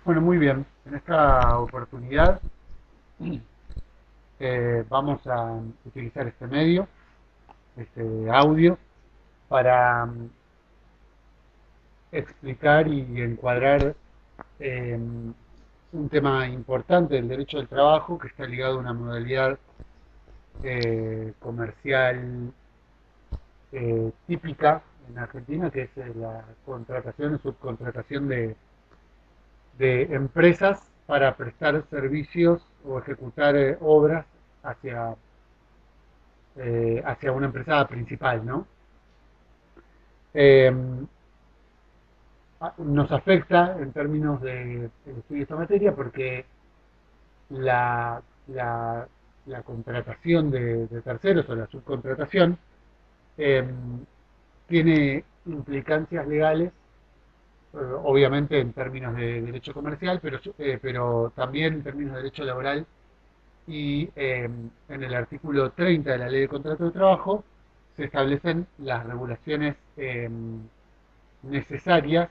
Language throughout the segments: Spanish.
Bueno, muy bien. En esta oportunidad vamos a utilizar este medio, este audio, para explicar y encuadrar eh, un tema importante del derecho del trabajo que está ligado a una modalidad comercial típica en Argentina, que es la contratación o subcontratación de empresas para prestar servicios o ejecutar obras hacia hacia una empresa principal, ¿no? Eh, nos afecta en términos de estudio de esta materia porque la, la, la contratación de terceros o la subcontratación eh, tiene implicancias legales, obviamente en términos de derecho comercial, pero también en términos de derecho laboral y en el artículo 30 de la Ley de Contrato de Trabajo se establecen las regulaciones necesarias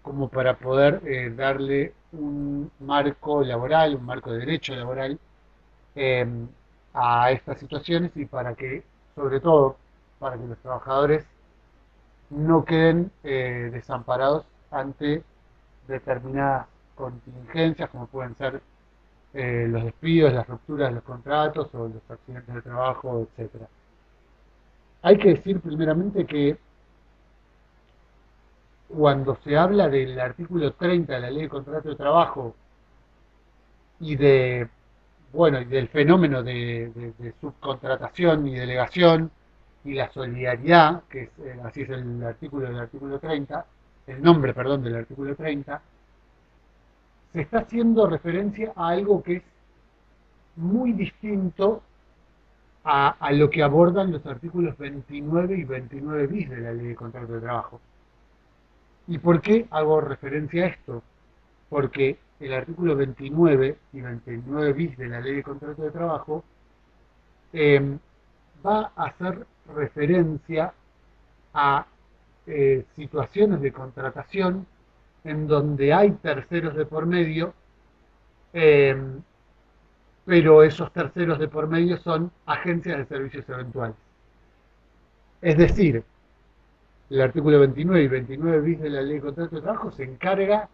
como para poder darle un marco laboral, un marco de derecho laboral eh, a estas situaciones y para que, sobre todo, para que los trabajadores no queden desamparados ante determinadas contingencias como pueden ser los despidos, las rupturas de los contratos o los accidentes de trabajo, etcétera. Hay que decir primeramente que cuando se habla del artículo 30 de la Ley de Contrato de Trabajo y de bueno y del fenómeno de subcontratación y delegación y la solidaridad, que es, así es el artículo del artículo 30, el nombre, perdón, del artículo 30, se está haciendo referencia a algo que es muy distinto a lo que abordan los artículos 29 y 29 bis de la Ley de Contrato de Trabajo. ¿Y por qué hago referencia a esto? Porque el artículo 29 y 29 bis de la Ley de Contrato de Trabajo eh, va a hacer referencia a situaciones de contratación en donde hay terceros de por medio, eh, pero esos terceros de por medio son agencias de servicios eventuales. Es decir, el artículo 29 y 29 bis de la Ley de Contrato de Trabajo se encarga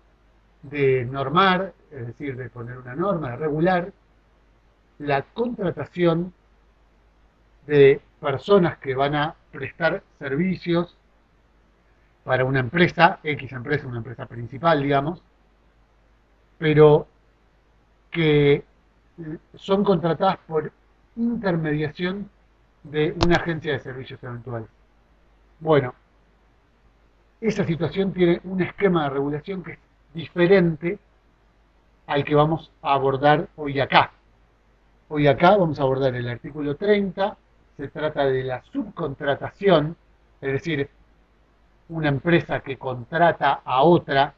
de normar, es decir, de poner una norma, de regular la contratación de personas que van a prestar servicios para una empresa, X empresa, una empresa principal, digamos, pero que son contratadas por intermediación de una agencia de servicios eventuales. Bueno, esa situación tiene un esquema de regulación que es diferente al que vamos a abordar hoy acá. Hoy acá vamos a abordar el artículo 30, se trata de la subcontratación, es decir, una empresa que contrata a otra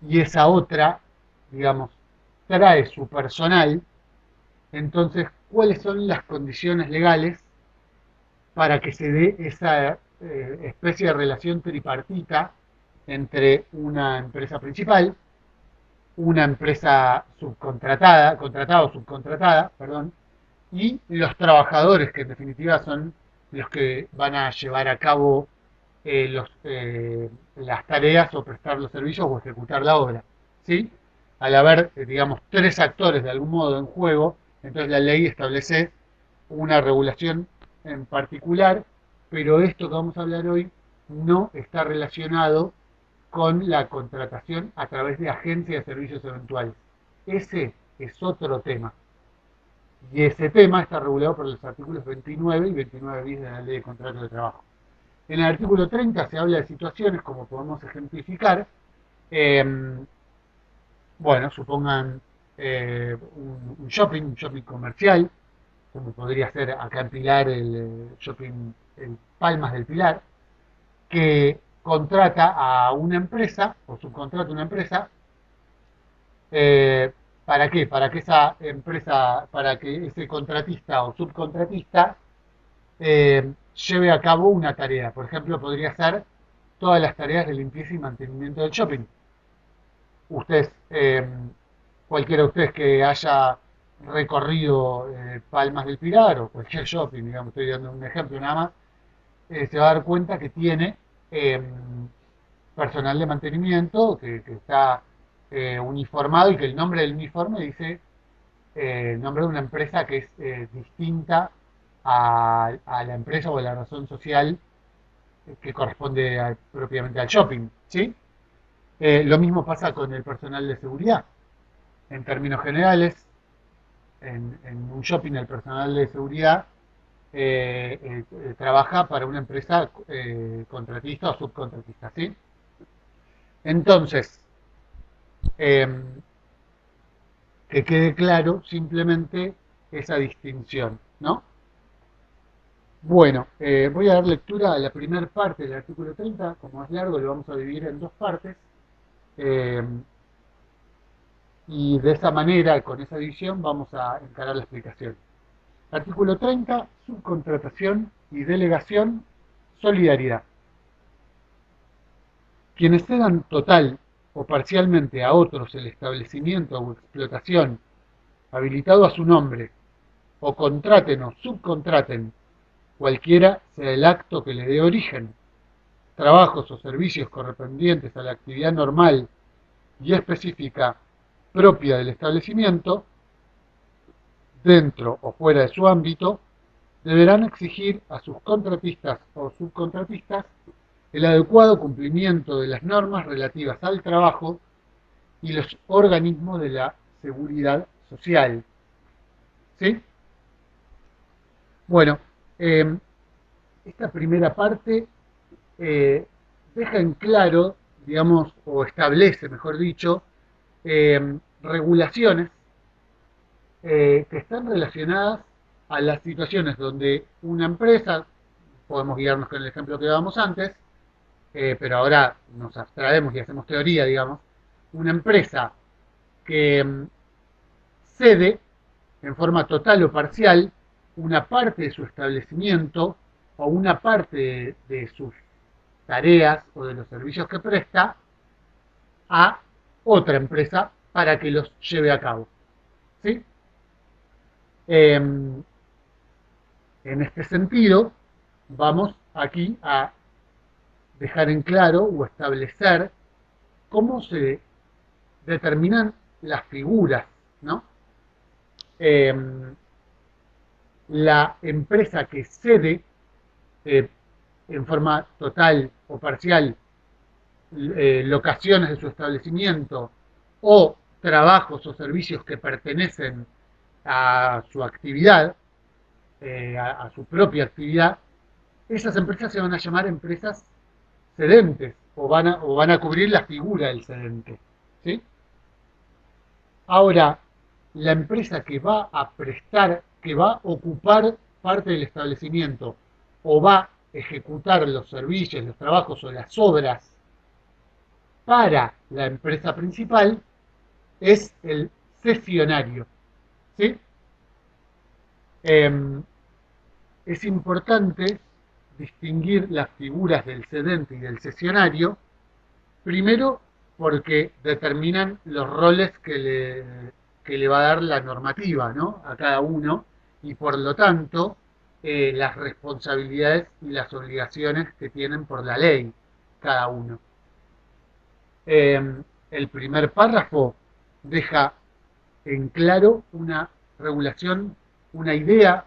y esa otra, digamos, trae su personal. Entonces, ¿cuáles son las condiciones legales para que se dé esa especie de relación tripartita entre una empresa principal, una empresa subcontratada, contratada o subcontratada, perdón, y los trabajadores, que en definitiva son los que van a llevar a cabo las tareas o prestar los servicios o ejecutar la obra? ¿Sí? Al haber, digamos, tres actores de algún modo en juego, entonces la ley establece una regulación en particular, pero esto que vamos a hablar hoy no está relacionado con la contratación a través de agencias de servicios eventuales. Ese es otro tema. Y ese tema está regulado por los artículos 29 y 29 bis de la Ley de Contrato de Trabajo. En el artículo 30 se habla de situaciones, como podemos ejemplificar, eh, bueno, supongan un shopping comercial, como podría ser acá en Pilar el shopping el Palmas del Pilar, que contrata a una empresa o subcontrata a una empresa. ¿Para qué? Para que esa empresa, para que ese contratista o subcontratista lleve a cabo una tarea. Por ejemplo, podría ser todas las tareas de limpieza y mantenimiento del shopping. Ustedes, cualquiera de ustedes que haya recorrido Palmas del Pilar o cualquier shopping, digamos, estoy dando un ejemplo nada más, se va a dar cuenta que tiene eh, personal de mantenimiento que está uniformado y que el nombre del uniforme dice el nombre de una empresa que es distinta a la empresa o a la razón social que corresponde propiamente al shopping, ¿sí? Lo mismo pasa con el personal de seguridad. En términos generales, en un shopping el personal de seguridad trabaja para una empresa contratista o subcontratista, ¿sí? Entonces, eh, que quede claro simplemente esa distinción, ¿no? Bueno, voy a dar lectura a la primera parte del artículo 30, como es largo lo vamos a dividir en dos partes, eh, y de esa manera, con esa división, vamos a encarar la explicación. Artículo 30, subcontratación y delegación, solidaridad. Quienes cedan total o parcialmente a otros el establecimiento o explotación habilitado a su nombre, o contraten o subcontraten, cualquiera sea el acto que le dé origen, trabajos o servicios correspondientes a la actividad normal y específica propia del establecimiento, dentro o fuera de su ámbito, deberán exigir a sus contratistas o subcontratistas el adecuado cumplimiento de las normas relativas al trabajo y los organismos de la seguridad social. ¿Sí? Bueno, eh, esta primera parte eh, deja en claro, digamos, o establece, mejor dicho, regulaciones que están relacionadas a las situaciones donde una empresa, podemos guiarnos con el ejemplo que dábamos antes, pero ahora nos abstraemos y hacemos teoría, digamos, una empresa que cede en forma total o parcial una parte de su establecimiento o una parte de sus tareas o de los servicios que presta a otra empresa para que los lleve a cabo. ¿Sí? En este sentido, vamos aquí a dejar en claro o establecer cómo se determinan las figuras, ¿no? Eh, la empresa que cede eh, en forma total o parcial locaciones de su establecimiento o trabajos o servicios que pertenecen a su actividad, a su propia actividad, esas empresas se van a llamar empresas cedentes o van a cubrir la figura del cedente. ¿Sí? Ahora, la empresa que va a prestar, que va a ocupar parte del establecimiento o va a ejecutar los servicios, los trabajos o las obras para la empresa principal es el cesionario. ¿Sí? Eh, es importante distinguir las figuras del cedente y del cesionario, primero porque determinan los roles que le va a dar la normativa, ¿no?, a cada uno y por lo tanto las responsabilidades y las obligaciones que tienen por la ley cada uno. El primer párrafo deja en claro una regulación, una idea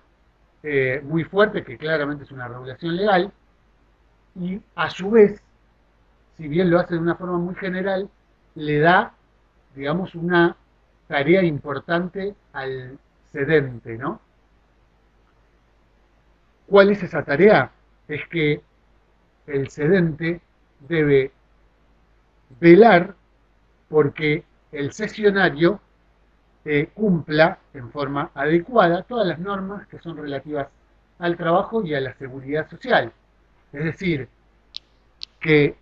muy fuerte, que claramente es una regulación legal, y a su vez, si bien lo hace de una forma muy general, le da, digamos, una tarea importante al cedente, ¿no? ¿Cuál es esa tarea? Es que el cedente debe velar porque el cesionario cumpla en forma adecuada todas las normas que son relativas al trabajo y a la seguridad social. Es decir, que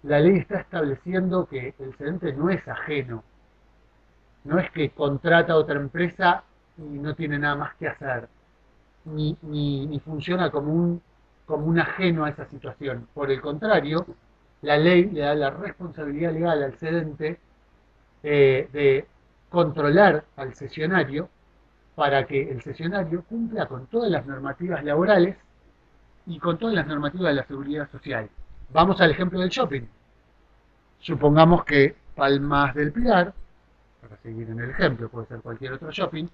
la ley está estableciendo que el cedente no es ajeno, no es que contrata a otra empresa y no tiene nada más que hacer, ni funciona como un ajeno a esa situación. Por el contrario, la ley le da la responsabilidad legal al cedente de controlar al cesionario para que el cesionario cumpla con todas las normativas laborales y con todas las normativas de la seguridad social. Vamos al ejemplo del shopping. Supongamos que Palmas del Pilar, para seguir en el ejemplo, puede ser cualquier otro shopping,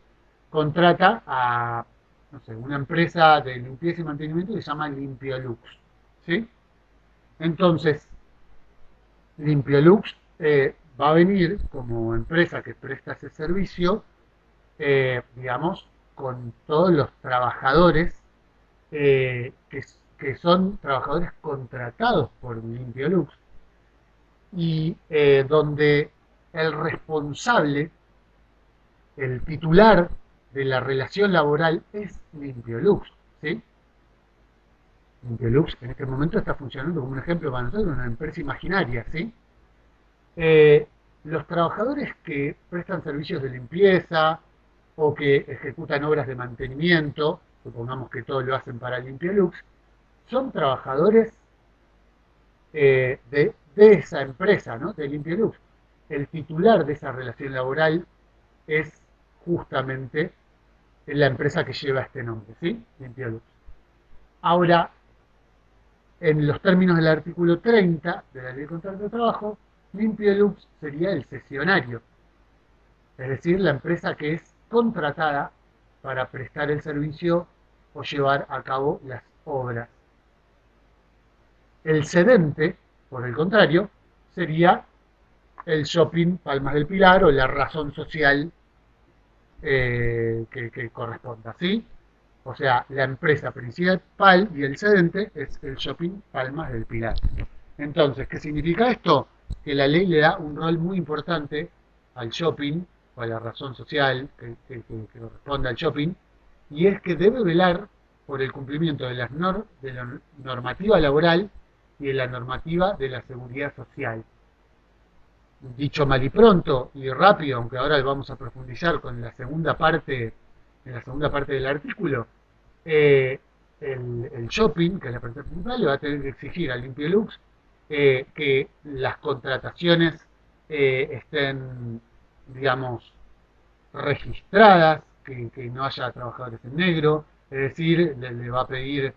contrata a, no sé, una empresa de limpieza y mantenimiento que se llama Limpiolux, ¿sí? Entonces, Limpiolux va a venir como empresa que presta ese servicio, digamos, con todos los trabajadores que son trabajadores contratados por Limpiolux y donde el responsable, el titular de la relación laboral es Limpiolux, ¿sí? Limpiolux en este momento está funcionando como un ejemplo para nosotros, una empresa imaginaria, ¿sí? Eh, los trabajadores que prestan servicios de limpieza o que ejecutan obras de mantenimiento, supongamos que todo lo hacen para Limpiolux, son trabajadores de esa empresa, ¿no? De Limpiolux. El titular de esa relación laboral es justamente la empresa que lleva este nombre, ¿sí? Limpiolux. Ahora, en los términos del artículo 30 de la Ley de Contrato de Trabajo, Limpiolux sería el cesionario, es decir, la empresa que es contratada para prestar el servicio o llevar a cabo las obras. El cedente, por el contrario, sería el shopping Palmas del Pilar o la razón social que corresponda, ¿sí? O sea, la empresa principal y el cedente es el shopping Palmas del Pilar. Entonces, ¿qué significa esto? Que la ley le da un rol muy importante al shopping o a la razón social que corresponde al shopping, y es que debe velar por el cumplimiento de la normativa laboral y de la normativa de la seguridad social. Dicho mal y pronto y rápido, aunque ahora vamos a profundizar con la segunda parte, en la segunda parte del artículo, eh, el shopping, que es la parte principal, le va a tener que exigir al Limpiolux que las contrataciones estén, digamos, registradas, que no haya trabajadores en negro, es decir, le va a pedir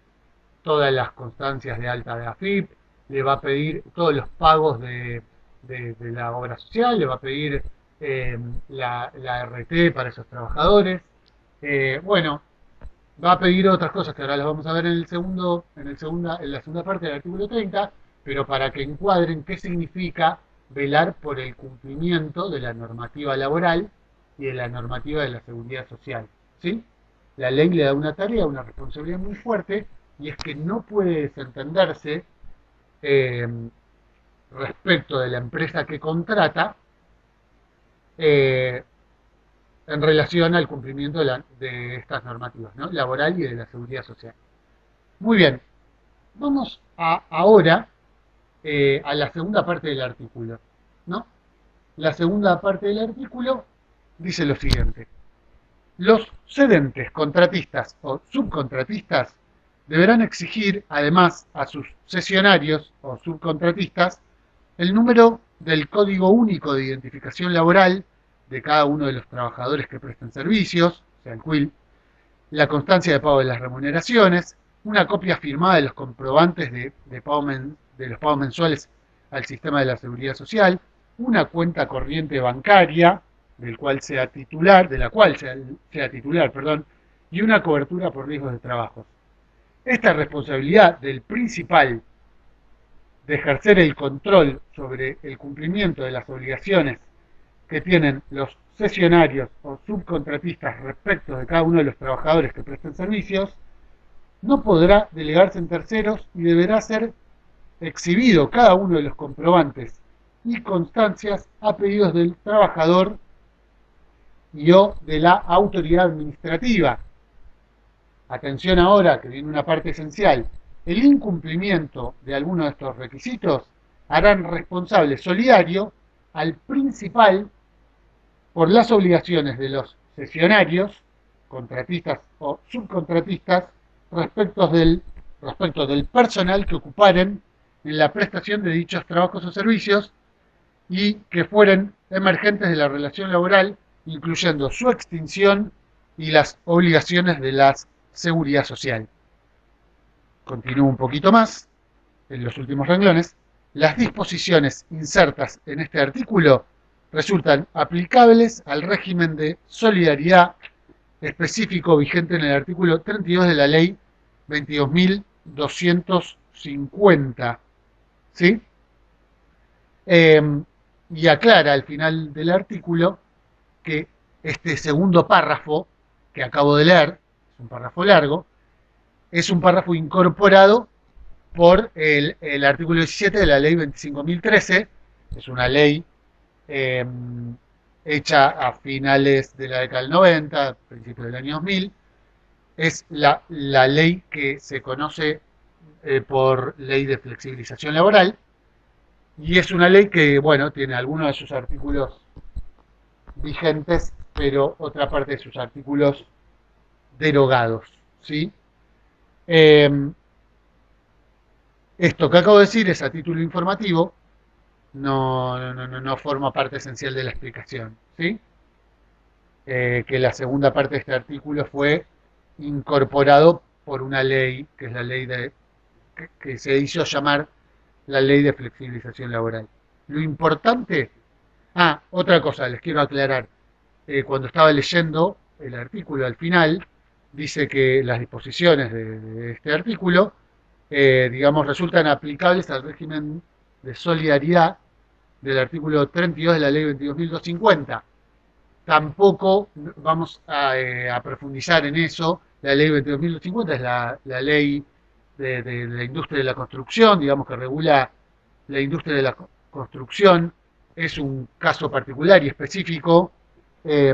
todas las constancias de alta de AFIP, le va a pedir todos los pagos de la obra social, le va a pedir la RT para esos trabajadores. Bueno, va a pedir otras cosas que ahora las vamos a ver en la segunda parte del artículo 30, pero para que encuadren qué significa velar por el cumplimiento de la normativa laboral y de la normativa de la seguridad social, ¿sí? La ley le da una tarea, una responsabilidad muy fuerte, y es que no puede desentenderse eh, respecto de la empresa que contrata eh, en relación al cumplimiento de estas normativas, ¿no? Laboral y de la seguridad social. Muy bien, vamos ahora a la segunda parte del artículo, ¿no? La segunda parte del artículo dice lo siguiente. Los cedentes, contratistas o subcontratistas deberán exigir, además, a sus cesionarios o subcontratistas el número del Código Único de Identificación Laboral de cada uno de los trabajadores que prestan servicios, o sea, el CUIL, la constancia de pago de las remuneraciones, una copia firmada de los comprobantes de los pagos mensuales al sistema de la seguridad social, una cuenta corriente bancaria de la cual sea titular, perdón, y una cobertura por riesgos de trabajo. Esta responsabilidad del principal de ejercer el control sobre el cumplimiento de las obligaciones que tienen los cesionarios o subcontratistas respecto de cada uno de los trabajadores que prestan servicios, no podrá delegarse en terceros y deberá ser exhibido cada uno de los comprobantes y constancias a pedidos del trabajador y o de la autoridad administrativa. Atención ahora, que viene una parte esencial. El incumplimiento de alguno de estos requisitos harán responsable solidario al principal por las obligaciones de los cesionarios, contratistas o subcontratistas, respecto del personal que ocuparen en la prestación de dichos trabajos o servicios, y que fueran emergentes de la relación laboral, incluyendo su extinción y las obligaciones de la seguridad social. Continúo un poquito más en los últimos renglones. Las disposiciones insertas en este artículo resultan aplicables al régimen de solidaridad específico vigente en el artículo 32 de la ley 22.250. ¿Sí? Y aclara al final del artículo que este segundo párrafo que acabo de leer, es un párrafo largo, es un párrafo incorporado por el artículo 17 de la ley 25.013, es una ley eh, hecha a finales de la década del 90, principios del año 2000, es la ley que se conoce por ley de flexibilización laboral, y es una ley que, bueno, tiene algunos de sus artículos vigentes, pero otra parte de sus artículos derogados, ¿sí? Eh, Esto que acabo de decir es a título informativo, no forma parte esencial de la explicación, ¿sí? Que la segunda parte de este artículo fue incorporado por una ley, que es la ley que se hizo llamar la ley de flexibilización laboral. Lo importante, otra cosa, les quiero aclarar, cuando estaba leyendo el artículo al final, dice que las disposiciones de este artículo, digamos, resultan aplicables al régimen de solidaridad del artículo 32 de la ley 22.250. Tampoco vamos a profundizar en eso. La ley 22.250 es la ley de la industria de la construcción, digamos, que regula la industria de la construcción. Es un caso particular y específico, eh,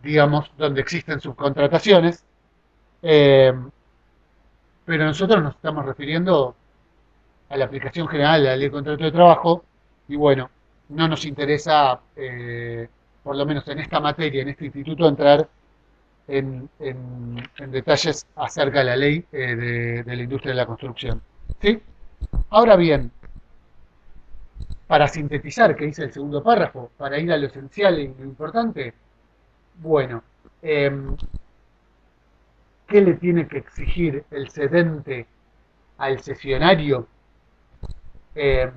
digamos, donde existen subcontrataciones, eh, pero nosotros nos estamos refiriendo a la aplicación general de la ley de contrato de trabajo y bueno, no nos interesa, por lo menos en esta materia, en este instituto, entrar en detalles acerca de la ley de la industria de la construcción. ¿Sí? Ahora bien, para sintetizar, que dice el segundo párrafo, para ir a lo esencial y lo importante, bueno, ¿qué le tiene que exigir el cedente al cesionario? Eh,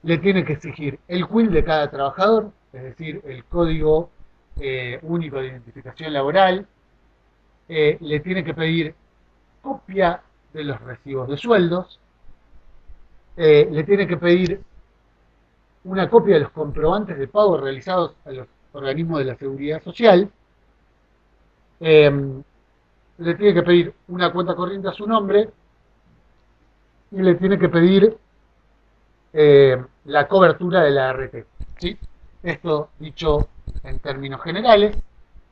Le tiene que exigir el CUIL de cada trabajador, es decir, el código único de identificación laboral, le tiene que pedir copia de los recibos de sueldos, le tiene que pedir una copia de los comprobantes de pago realizados a los organismos de la seguridad social, le tiene que pedir una cuenta corriente a su nombre y le tiene que pedir la cobertura de la ART. ¿Sí? Esto dicho en términos generales.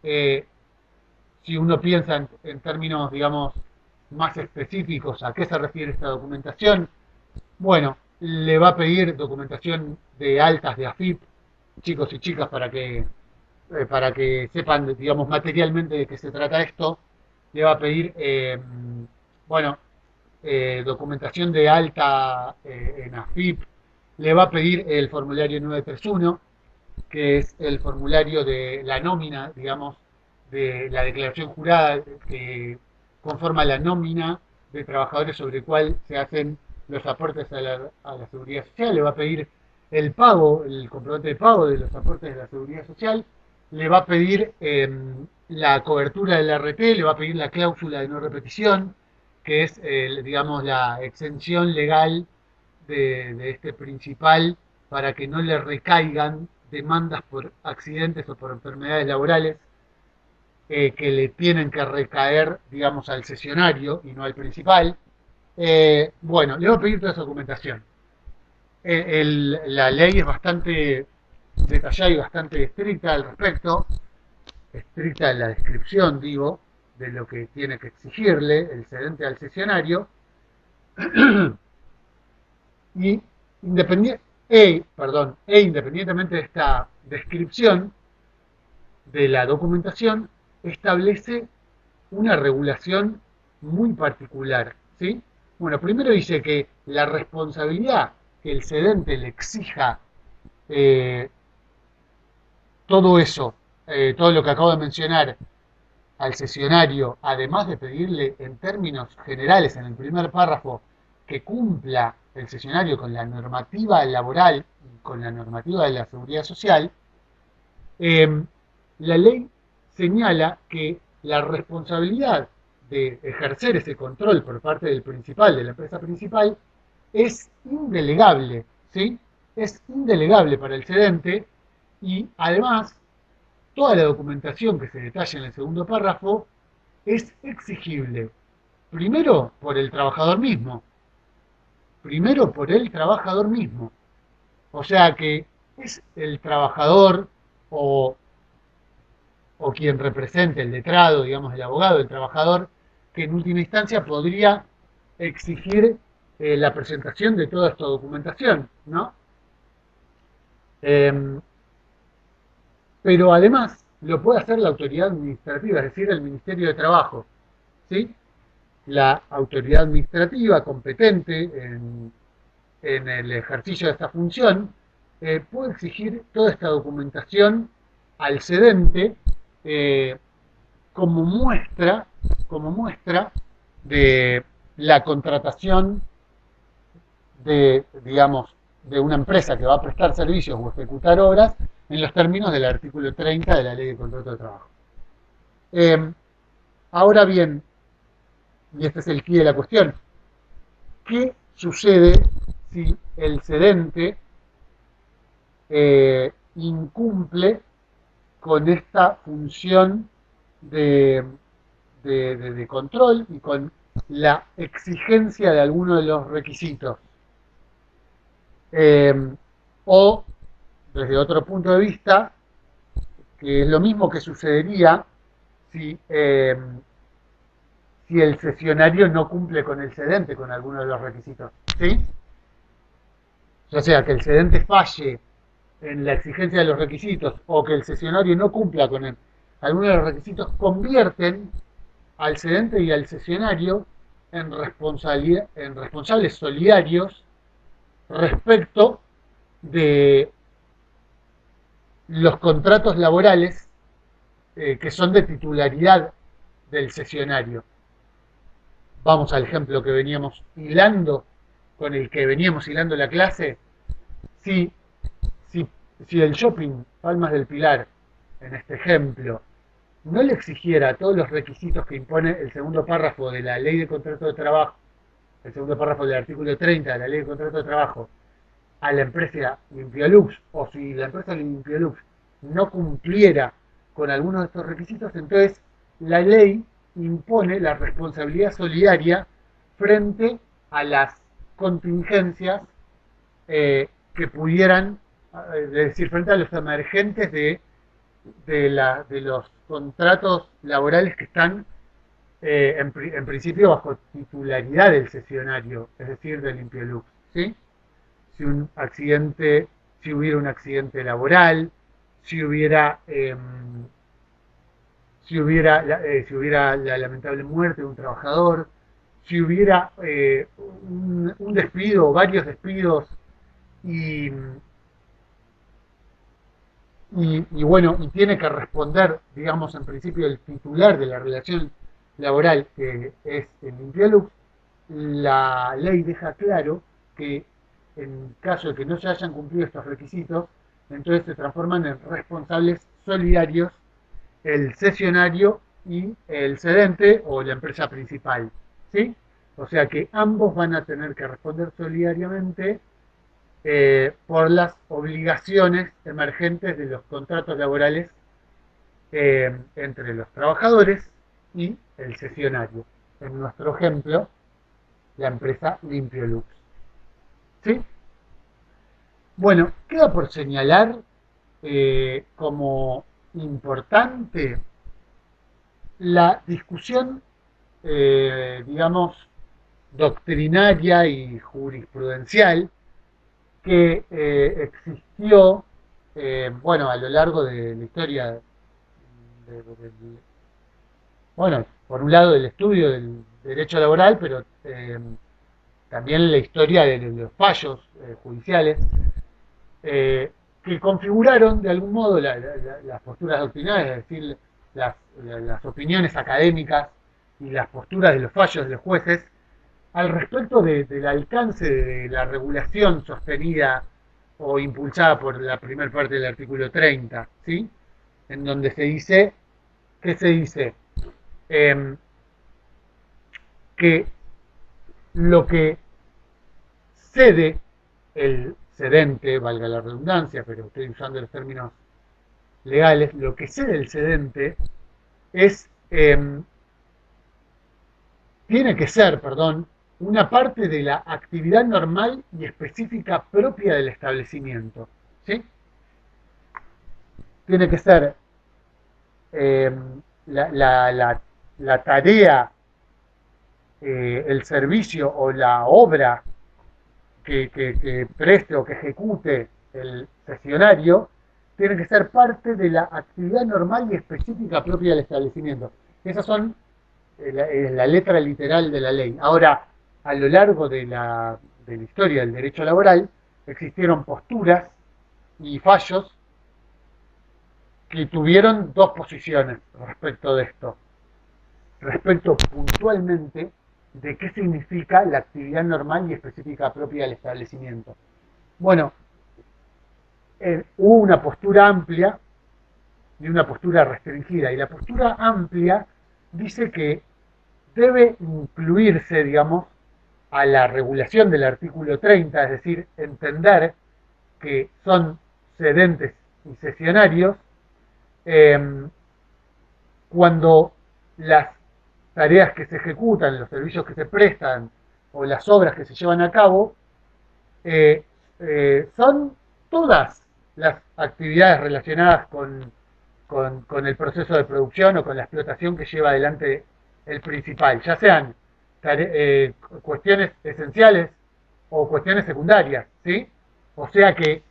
Si uno piensa en términos, digamos, más específicos, ¿a qué se refiere esta documentación? Bueno, le va a pedir documentación de altas de AFIP, chicos y chicas, para que sepan, digamos, materialmente de qué se trata esto. Le va a pedir, bueno, documentación de alta en AFIP, le va a pedir el formulario 931, que es el formulario de la nómina, digamos, de la declaración jurada que conforma la nómina de trabajadores sobre el cual se hacen los aportes a la seguridad social, le va a pedir el pago, el comprobante de pago de los aportes de la seguridad social, le va a pedir la cobertura del RT, le va a pedir la cláusula de no repetición, que es, digamos, la exención legal de este principal para que no le recaigan demandas por accidentes o por enfermedades laborales que le tienen que recaer, digamos, al cesionario y no al principal. Bueno, le voy a pedir toda esa documentación. La ley es bastante detallada y bastante estricta al respecto, estricta en la descripción, digo, de lo que tiene que exigirle el cedente al cesionario. Y independientemente de esta descripción de la documentación, establece una regulación muy particular, ¿sí? Bueno, primero dice que la responsabilidad que el cedente le exija eh, todo eso, todo lo que acabo de mencionar al cesionario, además de pedirle en términos generales en el primer párrafo que cumpla el cesionario con la normativa laboral y con la normativa de la seguridad social, eh, la ley señala que la responsabilidad de ejercer ese control por parte del principal, de la empresa principal, es indelegable, ¿sí? Es indelegable para el cedente y además toda la documentación que se detalla en el segundo párrafo es exigible, primero por el trabajador mismo, primero por el trabajador mismo. O sea que es el trabajador o, o quien represente el letrado, digamos el abogado, el trabajador, que en última instancia podría exigir la presentación de toda esta documentación, ¿no? Eh, pero además lo puede hacer la autoridad administrativa, es decir, el Ministerio de Trabajo, ¿sí? La autoridad administrativa competente en el ejercicio de esta función puede exigir toda esta documentación al cedente eh, como muestra, como muestra de la contratación de, digamos, de una empresa que va a prestar servicios o ejecutar obras en los términos del artículo 30 de la Ley de Contrato de Trabajo. Eh, Ahora bien, y este es el quid de la cuestión, ¿qué sucede si el cedente incumple con esta función de, de control y con la exigencia de alguno de los requisitos? Eh, o, desde otro punto de vista, que es lo mismo que sucedería si, si el cesionario no cumple con el cedente, con alguno de los requisitos. ¿Sí? O sea, que el cedente falle en la exigencia de los requisitos o que el cesionario no cumpla con alguno de los requisitos, convierten al cedente y al cesionario en responsables solidarios respecto de los contratos laborales que son de titularidad del cesionario. Vamos al ejemplo que veníamos hilando, con el que veníamos hilando la clase. Si, si, si el shopping Palmas del Pilar, en este ejemplo, no le exigiera todos los requisitos que impone el segundo párrafo de la Ley de Contrato de Trabajo, el segundo párrafo del artículo 30 de la Ley de Contrato de Trabajo, a la empresa Limpiolux, o si la empresa Limpiolux no cumpliera con algunos de estos requisitos, entonces la ley impone la responsabilidad solidaria frente a las contingencias que pudieran, es decir, frente a los emergentes de los contratos laborales que están en principio bajo titularidad del cesionario, es decir, del Limpiolux, ¿sí? Si un accidente, si hubiera un accidente laboral, si hubiera, si hubiera la lamentable muerte de un trabajador, si hubiera un despido o varios despidos y, y bueno, y tiene que responder, digamos, en principio el titular de la relación laboral, que es el Limpiolux, la ley deja claro que en caso de que no se hayan cumplido estos requisitos, entonces se transforman en responsables solidarios el cesionario y el cedente o la empresa principal, ¿sí? O sea que ambos van a tener que responder solidariamente por las obligaciones emergentes de los contratos laborales entre los trabajadores y el cesionario. En nuestro ejemplo, la empresa Limpiolux. ¿Sí? Bueno, queda por señalar como importante la discusión, digamos, doctrinaria y jurisprudencial que existió, bueno, a lo largo de la historia, bueno, por un lado del estudio del derecho laboral, pero también la historia de los fallos judiciales, que configuraron de algún modo las posturas doctrinales, es decir, las opiniones académicas y las posturas de los fallos de los jueces al respecto del alcance de la regulación sostenida o impulsada por la primera parte del artículo 30, ¿sí? En donde se dice, ¿qué se dice? Que lo que cede el cedente, valga la redundancia, pero estoy usando los términos legales, lo que cede el cedente es, tiene que ser, perdón, una parte de la actividad normal y específica propia del establecimiento, ¿sí? Tiene que ser eh, la tarea, el servicio o la obra que preste o que ejecute el sesionario, tiene que ser parte de la actividad normal y específica propia del establecimiento. Esas son la letra literal de la ley. Ahora, a lo largo de la historia del derecho laboral, existieron posturas y fallos que tuvieron dos posiciones respecto de esto. Respecto puntualmente de qué significa la actividad normal y específica propia del establecimiento. Bueno, hubo una postura amplia y una postura restringida. Y la postura amplia dice que debe incluirse, digamos, a la regulación del artículo 30, es decir, entender que son cedentes y cesionarios, cuando las tareas que se ejecutan, los servicios que se prestan o las obras que se llevan a cabo, son todas las actividades relacionadas con el proceso de producción o con la explotación que lleva adelante el principal, ya sean cuestiones esenciales o cuestiones secundarias, ¿sí? O sea que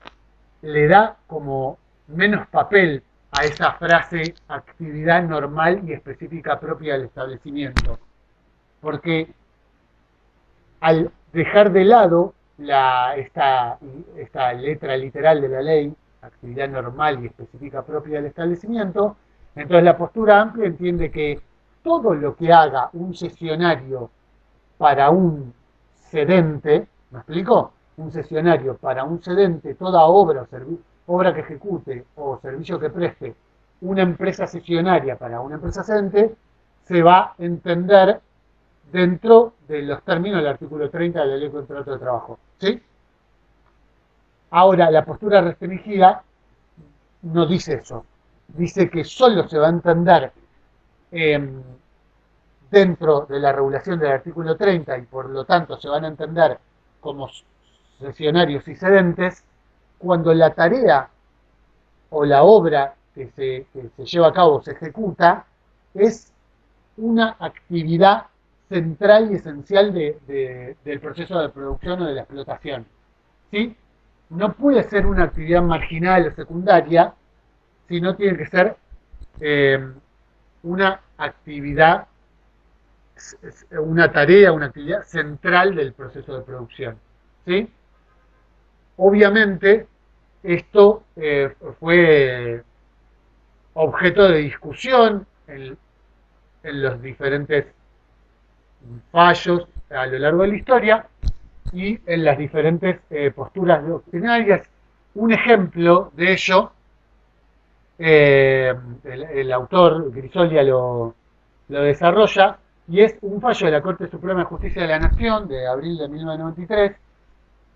le da como menos papel a esa frase actividad normal y específica propia del establecimiento. Porque al dejar de lado esta letra literal de la ley, actividad normal y específica propia del establecimiento, entonces la postura amplia entiende que todo lo que haga un sesionario para un cedente, ¿me explico? Un sesionario para un cedente, toda obra o obra que ejecute o servicio que preste una empresa sesionaria para una empresa cedente, se va a entender dentro de los términos del artículo 30 de la Ley de Contrato de Trabajo, ¿sí? Ahora, la postura restringida no dice eso. Dice que solo se va a entender dentro de la regulación del artículo 30 y por lo tanto se van a entender como sesionarios y cedentes cuando la tarea o la obra que se lleva a cabo, se ejecuta, es una actividad central y esencial del proceso de producción o de la explotación, ¿sí? No puede ser una actividad marginal o secundaria, sino tiene que ser una actividad, una tarea, una actividad central del proceso de producción, ¿sí? Obviamente, esto fue objeto de discusión en los diferentes fallos a lo largo de la historia y en las diferentes posturas doctrinarias. Un ejemplo de ello, el autor Grisolia lo desarrolla, y es un fallo de la Corte Suprema de Justicia de la Nación de abril de 1993,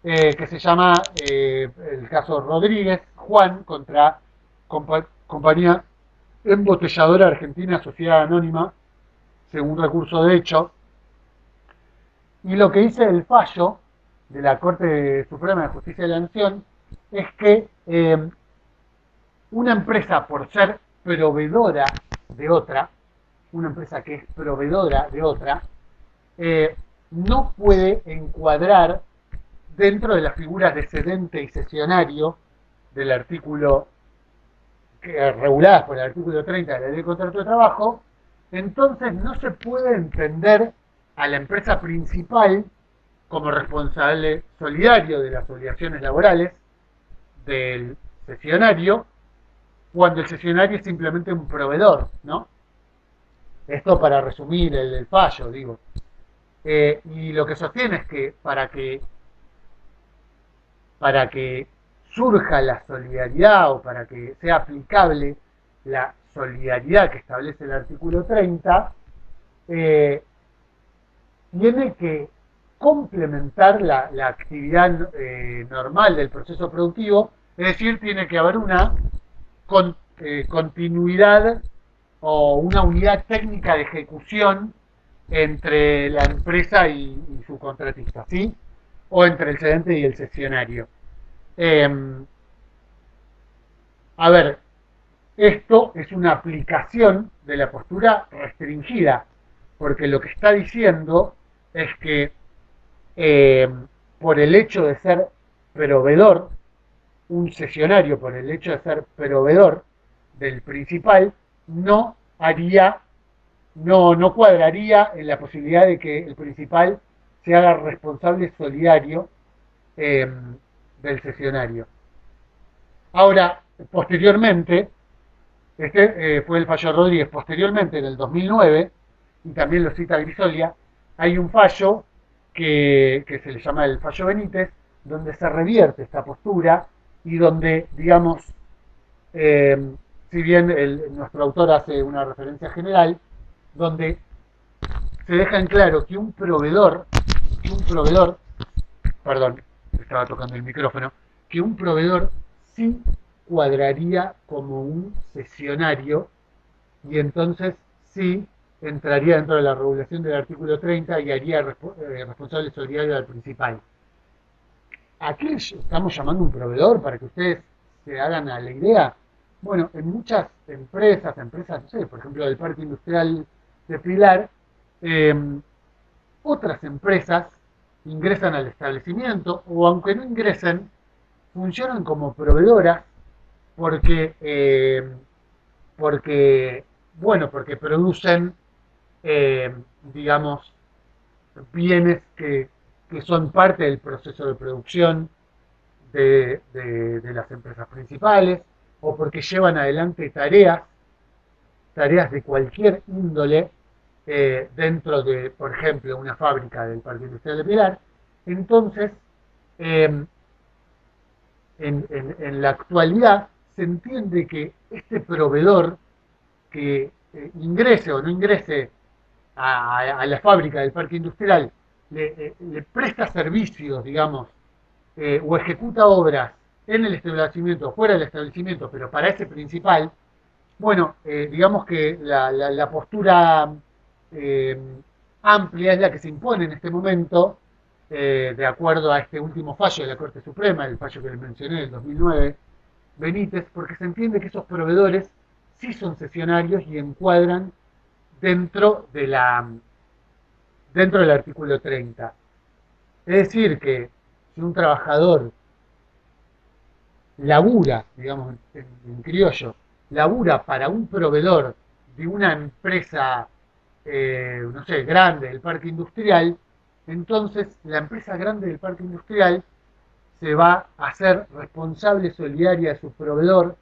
que se llama el caso Rodríguez Juan contra Compañía Embotelladora Argentina Sociedad Anónima, según recurso de hecho. Y lo que dice el fallo de la Corte Suprema de Justicia de la Nación es que una empresa, por ser proveedora de otra, una empresa que es proveedora de otra, no puede encuadrar dentro de las figuras de cedente y cesionario del artículo, reguladas por el artículo 30 de la Ley de Contrato de Trabajo. Entonces no se puede entender a la empresa principal como responsable solidario de las obligaciones laborales del cesionario, cuando el cesionario es simplemente un proveedor, ¿no? Esto para resumir el fallo, digo. Y lo que sostiene es que para que surja la solidaridad o para que sea aplicable la solidaridad que establece el artículo 30, tiene que complementar la actividad normal del proceso productivo, es decir, tiene que haber una continuidad o una unidad técnica de ejecución entre la empresa y su contratista, ¿sí? O entre el cedente y el cesionario. Eh, a ver, esto es una aplicación de la postura restringida, porque lo que está diciendo es que eh, por el hecho de ser proveedor, un cesionario por el hecho de ser proveedor del principal, no haría, no cuadraría en la posibilidad de que el principal se haga responsable solidario eh, del cesionario. Ahora, posteriormente, este fue el fallo Rodríguez, posteriormente en el 2009, y también lo cita Grisolia, hay un fallo que se le llama el fallo Benítez, donde se revierte esta postura y donde, digamos, si bien nuestro autor hace una referencia general, donde se deja en claro que perdón, estaba tocando el micrófono, que un proveedor sí cuadraría como un cesionario y entonces sí entraría dentro de la regulación del artículo 30 y haría responsable solidario al principal. ¿A qué estamos llamando un proveedor para que ustedes se hagan a la idea? Bueno, en muchas empresas, no sé, por ejemplo, del Parque Industrial de Pilar, eh, otras empresas ingresan al establecimiento o aunque no ingresen, funcionan como proveedoras porque, porque bueno, porque producen, eh, digamos, bienes que son parte del proceso de producción de las empresas principales o porque llevan adelante tareas de cualquier índole dentro de, por ejemplo, una fábrica del Parque Industrial de Pilar. Entonces, eh, en la actualidad se entiende que este proveedor que ingrese o no ingrese a la fábrica del parque industrial le presta servicios, digamos, o ejecuta obras en el establecimiento o fuera del establecimiento, pero para ese principal, bueno, digamos que la postura eh, amplia es la que se impone en este momento, de acuerdo a este último fallo de la Corte Suprema, el fallo que les mencioné del 2009, Benítez, porque se entiende que esos proveedores sí son cesionarios y encuadran dentro dentro del artículo 30. Es decir, que si un trabajador labura, digamos en criollo, labura para un proveedor de una empresa, no sé, grande del parque industrial, entonces la empresa grande del parque industrial se va a hacer responsable solidaria de su proveedor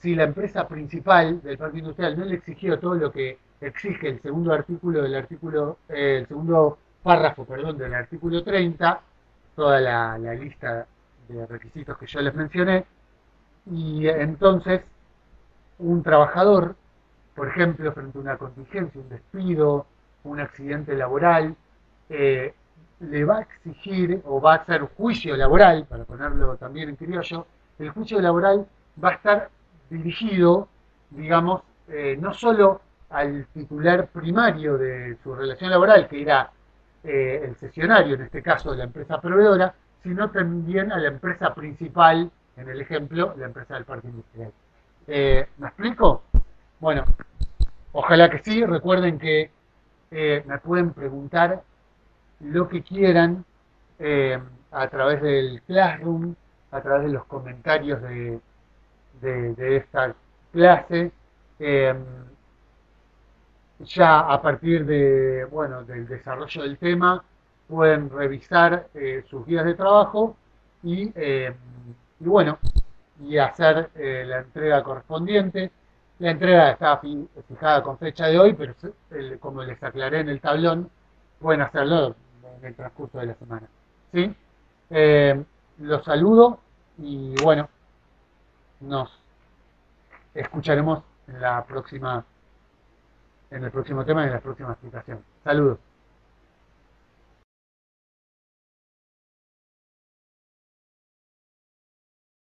si la empresa principal del parque industrial no le exigió todo lo que exige el segundo artículo el segundo párrafo, perdón, del artículo 30, toda la lista de requisitos que yo les mencioné, y entonces un trabajador, por ejemplo, frente a una contingencia, un despido, un accidente laboral, eh, le va a exigir o va a hacer juicio laboral, para ponerlo también en criollo, el juicio laboral va a estar dirigido, digamos, no solo al titular primario de su relación laboral, que era el cesionario, en este caso la empresa proveedora, sino también a la empresa principal, en el ejemplo, la empresa del parque industrial. ¿Me explico? Bueno, ojalá que sí. Recuerden que me pueden preguntar lo que quieran a través del Classroom, a través de los comentarios de esta clase. Eh, ya a partir de, bueno, del desarrollo del tema, pueden revisar sus guías de trabajo y bueno, y hacer la entrega correspondiente. La entrega está fijada con fecha de hoy, pero como les aclaré en el tablón, pueden hacerlo en el transcurso de la semana. ¿Sí? Los saludo y bueno, nos escucharemos en la próxima, en el próximo tema y en la próxima explicación. Saludos.